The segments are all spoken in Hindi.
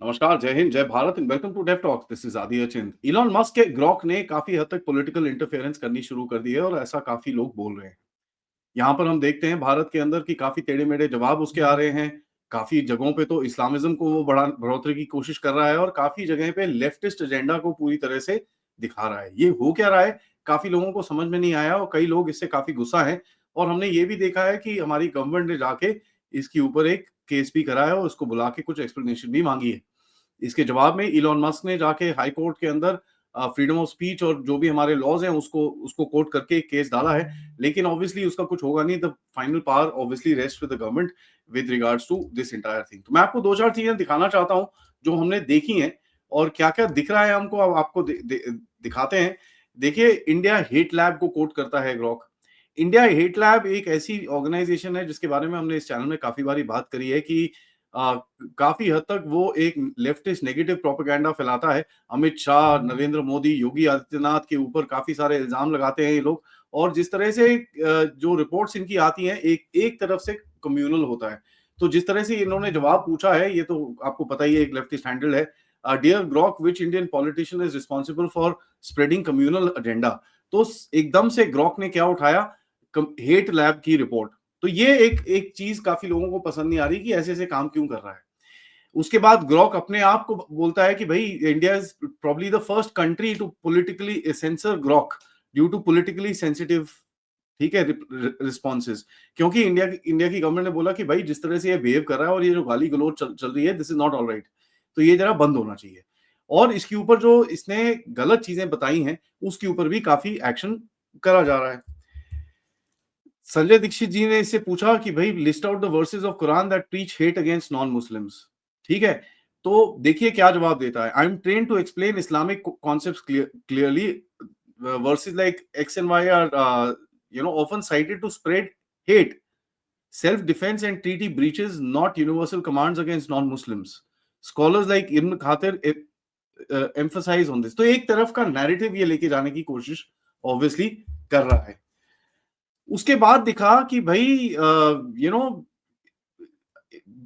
नमस्कार, जय हिंद, जय Bharat and welcome to Dev Talks. This is Aditya Chint. Elon Musk के ग्रॉक ने काफी हद तक पॉलिटिकल इंटरफेरेंस करनी शुरू कर दी है और ऐसा काफी लोग बोल रहे हैं। यहाँ पर हम देखते हैं भारत के अंदर कि काफी टेढ़े-मेढ़े जवाब उसके आ रहे हैं। काफी जगहों पे तो इस्लामिज़्म को वो बढ़ोतरी की कोशिश कर रहा है और काफी जगह पे लेफ्टिस्ट एजेंडा को पूरी तरह से दिखा रहा है। ये हो क्या रहा है? काफी लोगों को समझ में नहीं आया और कई लोग इससे काफी गुस्सा हैं और हमने ये भी देखा है कि हमारी गवर्नमेंट ने जाके इसके ऊपर एक केस भी करा है और उसको बुला के कुछ एक्सप्लेनेशन भी माँगी है। इसके जवाब में इलॉन मस्क ने जाके हाई कोर्ट के अंदर फ्रीडम ऑफ स्पीच और जो भी हमारे लॉज हैं उसको उसको कोट करके एक केस डाला है। लेकिन ऑब्वियसली उसका कुछ होगा नहीं। The final power obviously rest with the government with regards to this entire thing. तो मैं आपको 2-4 चीजें दिखाना चाहता हूँ जो हमने देखी हैं और क्या-क्या दिख रहा है हमको। अब आपको दिखाते हैं। देखिए, इंडिया हेट लैब को कोट करता है ग्रॉक। इंडिया हेट लैब एक ऐसी ऑर्गेनाइजेशन है जिसके बारे में हमने इस चैनल में काफी बारी बात करी है कि अ, काफ़ी हद तक वो एक लेफ्टिस्ट नेगेटिव प्रोपेगेंडा फैलाता है। अमित शाह, नरेंद्र मोदी, योगी आदित्यनाथ के ऊपर काफ़ी सारे इल्ज़ाम लगाते हैं ये लोग और जिस तरह से जो रिपोर्ट्स इनकी आती हैं, एक एक तरफ से कम्युनल होता है। तो जिस तरह से इन्होंने जवाब पूछा है, ये तो आपको पता ही है, एक लेफ्टिस्ट हैंडल है। Dear Grok, which Indian politician is responsible for spreading communal agenda? तो एकदम से ग्रॉक ने क्या उठाया? हेट लैब की रिपोर्ट। तो ये एक एक चीज काफी लोगों को पसंद नहीं आ रही कि ऐसे ऐसे काम क्यों कर रहा है। उसके बाद ग्रॉक अपने आप को बोलता है कि भाई India is probably the first country to politically censor Grok due to politically sensitive, ठीक है, रिस्पॉन्सेज। क्योंकि इंडिया की गवर्नमेंट ने बोला कि भाई जिस तरह से ये बिहेव कर रहा है और ये जो गाली गलौज चल रही है, this is not all right. तो ये जरा बंद होना चाहिए। और इसके ऊपर जो इसने गलत चीजें बताई हैं उसके ऊपर भी काफी एक्शन करा जा रहा है। संजय दीक्षित जी ने इससे पूछा कि भाई list out the verses of Quran that preach hate against non Muslims. ठीक है, तो देखिए क्या जवाब देता है। I am train to explain Islamic concepts clearly. Verses like X and Y are often cited to spread hate, self defense and treaty breaches, not universal commands against non muslims. Scholars like ibn khatir emphasize on this। तो एक तरफ का नैरेटिव ये लेके जाने की कोशिश ऑब्वियसली कर रहा है। उसके बाद दिखा कि भाई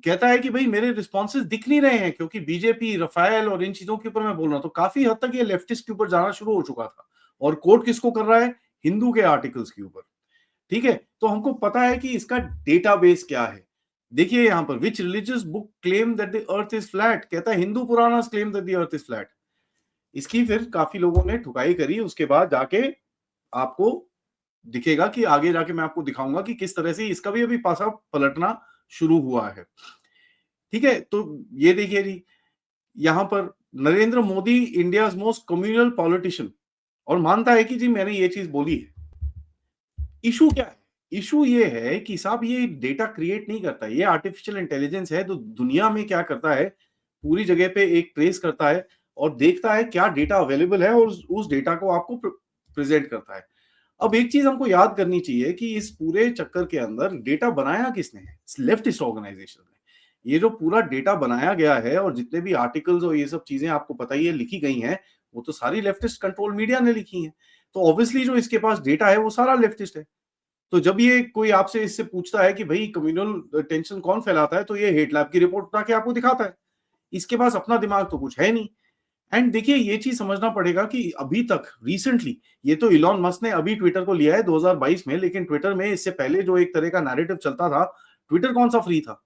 कहता है कि भाई मेरे रिस्पॉन्सेज दिख नहीं रहे हैं क्योंकि बीजेपी, रफाल और इन चीजों के ऊपर मैं बोल रहा हूं। तो काफी हद तक ये लेफ्टिस्ट के ऊपर जाना शुरू हो चुका था और कोर्ट किसको कर रहा है? हिंदू के आर्टिकल्स के ऊपर। ठीक है, तो हमको पता है कि इसका डेटाबेस क्या है। देखिए यहां पर, which religious book claim that the earth is flat? कहता है Hindu Purana claim that the earth is flat. इसकी फिर काफी लोगों ने ठुकाई करी। उसके बाद जाके आपको दिखेगा कि आगे जाके मैं आपको दिखाऊंगा कि किस तरह से इसका भी अभी पासा पलटना शुरू हुआ है। ठीक है, तो ये देखिए जी, यहां पर Narendra Modi India most communal politician और मानता है कि जी मैंने ये चीज बोली है। इशू क्या है? इशू ये है कि साहब ये डेटा क्रिएट नहीं करता, ये आर्टिफिशियल इंटेलिजेंस है। तो दुनिया में क्या करता है, पूरी जगह पे एक ट्रेस करता है और देखता है क्या डेटा अवेलेबल है और उस डेटा को आपको प्रेजेंट करता है। अब एक चीज हमको याद करनी चाहिए कि इस पूरे चक्कर के अंदर डेटा बनाया किसने है? लेफ्टिस्ट ऑर्गेनाइजेशन ने। ये जो पूरा डेटा बनाया गया है और जितने भी आर्टिकल्स और ये सब चीजें आपको पता ही है लिखी गई हैं, वो तो सारी लेफ्टिस्ट कंट्रोल मीडिया ने लिखी हैं। तो ऑब्वियसली जो इसके पास डेटा है वो सारा लेफ्टिस्ट है। तो जब ये कोई आपसे इससे पूछता है कि भाई कम्युनल टेंशन कौन फैलाता है, तो ये हेट लैब की रिपोर्ट उठा के आपको दिखाता है। इसके पास अपना दिमाग तो कुछ है नहीं। एंड देखिए, ये चीज समझना पड़ेगा कि अभी तक रिसेंटली, ये तो इलॉन मस्क ने अभी ट्विटर को लिया है 2022 में, लेकिन ट्विटर में इससे पहले जो एक तरह का नैरेटिव चलता था, ट्विटर कौन सा फ्री था?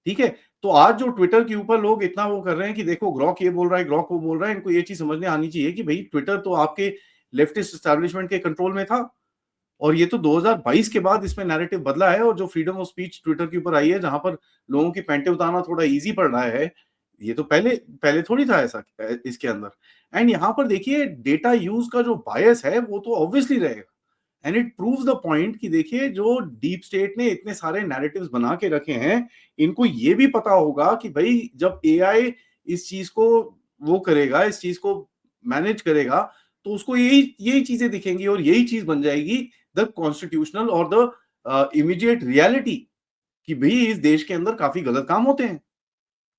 ठीक है, तो आज जो ट्विटर के ऊपर लोग इतना वो कर रहे हैं कि देखो ग्रॉक ये बोल रहा है, ग्रॉक वो बोल रहा है, इनको ये चीज समझने आनी चाहिए कि भाई ट्विटर तो आपके लेफ्टिस्ट एस्टैब्लिशमेंट के कंट्रोल में था और ये तो 2022 के बाद इसमें नैरेटिव बदला है। और जो फ्रीडम ऑफ स्पीच ट्विटर के ऊपर आई है, जहां पर लोगों की पैंटें उतारना थोड़ा इजी पड़ रहा है, ये तो पहले पहले थोड़ी था ऐसा इसके अंदर। एंड यहाँ पर देखिए डेटा यूज का जो बायस है वो तो ऑब्वियसली रहेगा। And it proves the point कि देखिए जो डीप स्टेट ने इतने सारे नैरेटिव्स बना के रखे हैं, इनको ये भी पता होगा कि भाई जब एआई इस चीज को वो करेगा, इस चीज को मैनेज करेगा, तो उसको यही यही चीजें दिखेंगी और यही चीज बन जाएगी द कॉन्स्टिट्यूशनल और द इमीडिएट रियलिटी कि भाई इस देश के अंदर काफी गलत काम होते हैं।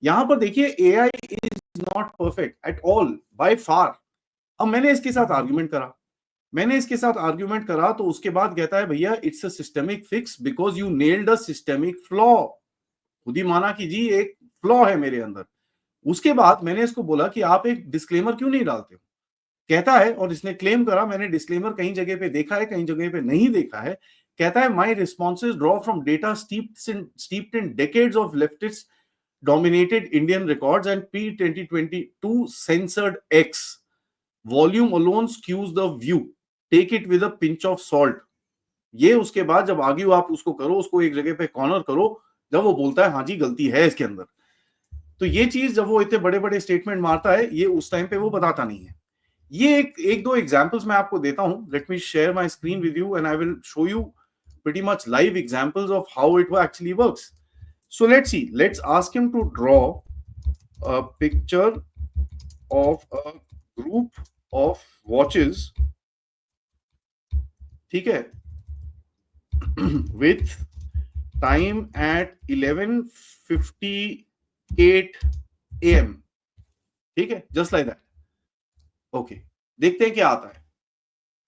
यहां पर देखिए AI is not perfect at all by far. अब मैंने इसके साथ आर्ग्यूमेंट करा तो उसके बाद कहता है भैया it's a systemic fix because you nailed a systemic flaw. खुद ही माना कि जी एक फ्लॉ है मेरे अंदर। उसके बाद मैंने इसको बोला कि आप एक डिस्क्लेमर क्यों नहीं डालते हो? कहता है, और इसने क्लेम करा, मैंने डिस्क्लेमर कहीं जगह पे देखा है, कहीं जगह पे नहीं देखा है। कहता है my responses draw from data steeped in decades of leftist dominated Indian records and pre-2022 censored X. Volume alone skews the view. Take it with a pinch of salt. ये उसके बाद जब आगे आप उसको करो, उसको एक जगह पे कॉर्नर करो, जब वो बोलता है हाँ जी गलती है इसके अंदर, तो ये चीज जब वो इतने बड़े बड़े स्टेटमेंट मारता है, ये उस टाइम पे वो बताता नहीं है। ये एक दो एग्जांपल्स मैं आपको देता हूं। Let me share my screen with you and I will show you pretty much live examples of how it actually works. So let's see. Let's ask him to draw a picture of a group of watches, ठीक है, with time at 11:58 am, ठीक है, just like that. Okay, देखते हैं क्या आता है।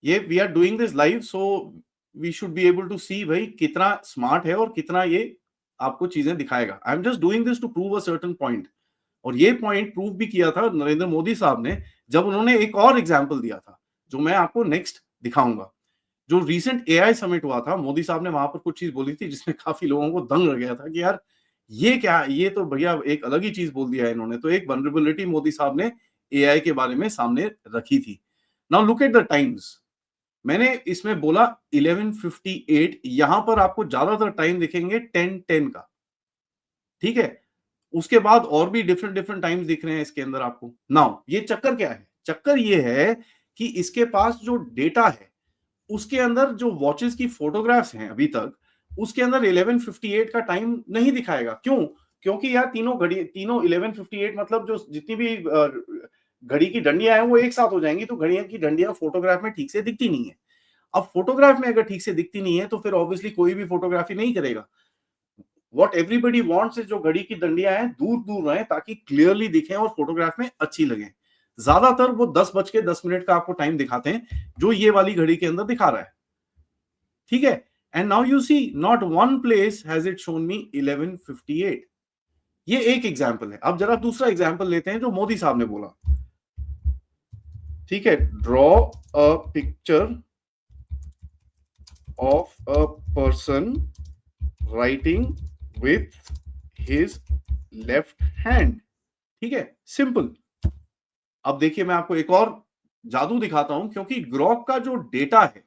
ये we are doing this live, so we should be able to see भाई कितना स्मार्ट है और कितना ये आपको चीजें दिखाएगा। I am just doing this to prove a certain point, और ये पॉइंट प्रूव भी किया था नरेंद्र मोदी साहब ने जब उन्होंने एक और एग्जाम्पल दिया था, जो मैं आपको नेक्स्ट दिखाऊंगा। जो रिसेंट एआई समिट हुआ था, मोदी साहब ने वहां पर कुछ चीज बोली थी जिसमें काफी लोगों को दंग लग गया था कि यार ये क्या, ये तो भैया एक अलग ही चीज बोल दिया है इन्होंने। तो एक वनरेबिलिटी मोदी साहब ने एआई के बारे में सामने रखी थी। Now look at the times. मैंने इसमें बोला 11:58, यहां पर आपको ज्यादातर टाइम दिखेंगे 10:10 का, ठीक है। उसके बाद और भी डिफरेंट डिफरेंट टाइम्स दिख रहे हैं इसके अंदर आपको। नाउ ये चक्कर क्या है? चक्कर ये है कि इसके पास जो डेटा है उसके अंदर जो वॉचेस की फोटोग्राफ्स हैं अभी तक, उसके अंदर 11:58 का टाइम नहीं दिखाएगा। क्यों? क्योंकि यार तीनों 11:58 मतलब जो जितनी भी घड़ी की डंडियां हैं वो एक साथ हो जाएंगी, तो घड़ियों की डंडियां फोटोग्राफ में ठीक से दिखती नहीं है। अब फोटोग्राफ में अगर ठीक से दिखती नहीं है तो फिर ऑब्वियसली कोई भी फोटोग्राफी नहीं करेगा। व्हाट एवरीबॉडी वांट्स इज जो घड़ी की डंडियां हैं दूर दूर रहें ताकि क्लियरली दिखें और फोटोग्राफ में अच्छी लगे। ज्यादातर वो 10:10 का आपको टाइम दिखाते हैं, जो ये वाली घड़ी के अंदर दिखा रहा है, ठीक है। And now you see not one place has it shown me 11:58। ये एक एग्जाम्पल है। अब जरा दूसरा एग्जाम्पल लेते हैं जो मोदी साहब ने बोला, ठीक है। Draw a picture of a person writing with his left hand, ठीक है, सिंपल। अब देखिए मैं आपको एक और जादू दिखाता हूं, क्योंकि ग्रॉक का जो डेटा है,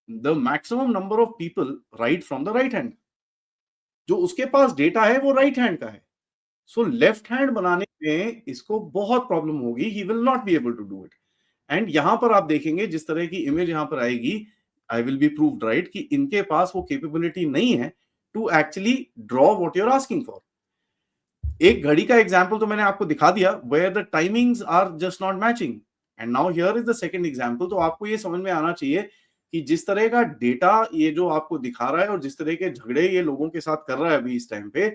the maximum number of people right from the right hand, जो उसके पास डेटा है वो राइट हैंड का है। सो लेफ्ट हैंड बनाने में इसको बहुत प्रॉब्लम होगी, he will not be able to do it. And यहां पर आप देखेंगे जिस तरह की इमेज यहां पर आएगी, I will be proved right कि इनके पास वो कैपेबिलिटी नहीं है to actually draw what you are asking for. एक घड़ी का एग्जांपल तो मैंने आपको दिखा दिया, where the timings are just not matching. And now here is the second example. तो आपको ये समझ में आना चाहिए कि जिस तरह का डेटा ये जो आपको दिखा रहा है और जिस तरह के झगड़े ये लोगों के साथ कर रहा है अभी इस टाइम पे,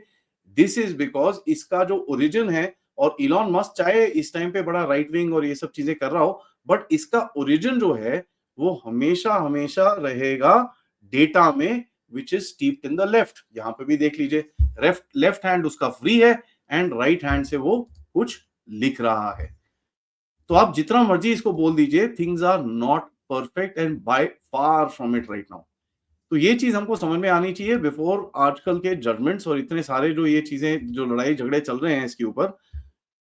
दिस इज बिकॉज इसका जो ओरिजिन है, और इलॉन मस्क चाहे इस टाइम पे बड़ा राइट विंग और ये सब चीजें कर रहा हो, बट इसका ओरिजिन जो है वो हमेशा हमेशा रहेगा डेटा में, which is steeped in the left. यहां पे भी देख लीजिए, लेफ्ट हैंड उसका फ्री है एंड राइट हैंड से वो कुछ लिख रहा है। तो आप जितना मर्जी इसको बोल दीजिए, things are not perfect and by far from it right now. तो ये चीज हमको समझ में आनी चाहिए बिफोर आजकल के जजमेंट्स और इतने सारे जो ये चीजें जो लड़ाई झगड़े चल रहे हैं इसके ऊपर।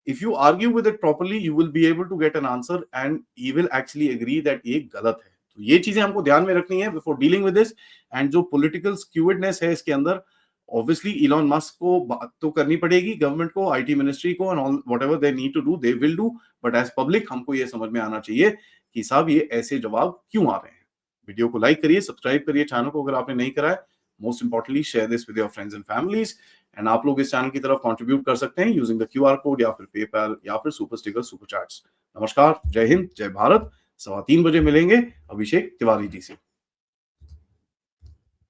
If you argue with it properly you will be able to get an answer and he will actually agree that ये गलत है। तो ये चीजें हमको ध्यान में रखनी है before dealing with this. And जो पॉलिटिकल स्क्यूडनेस है इसके अंदर, ऑब्वियसली इलॉन मस्क को बात तो करनी पड़ेगी, गवर्नमेंट को, आईटी मिनिस्ट्री को, and all whatever they need to do they will do. But as public हमको ये समझ में आना चाहिए कि साहब ये ऐसे जवाब क्यों आ रहे हैं। वीडियो को लाइक करिए, सब्सक्राइब करिए चैनल को अगर आपने नहीं करा है। Most importantly share this with your friends and families. And आप लोग इस चैनल की तरफ कंट्रीब्यूट कर सकते हैं यूजिंग द क्यूआर कोड या फिर पेपैल या फिर सुपर स्टिकर, सुपर चैट्स। नमस्कार, जय हिंद, जय भारत। 3:15 बजे मिलेंगे अभिषेक तिवारी जी से।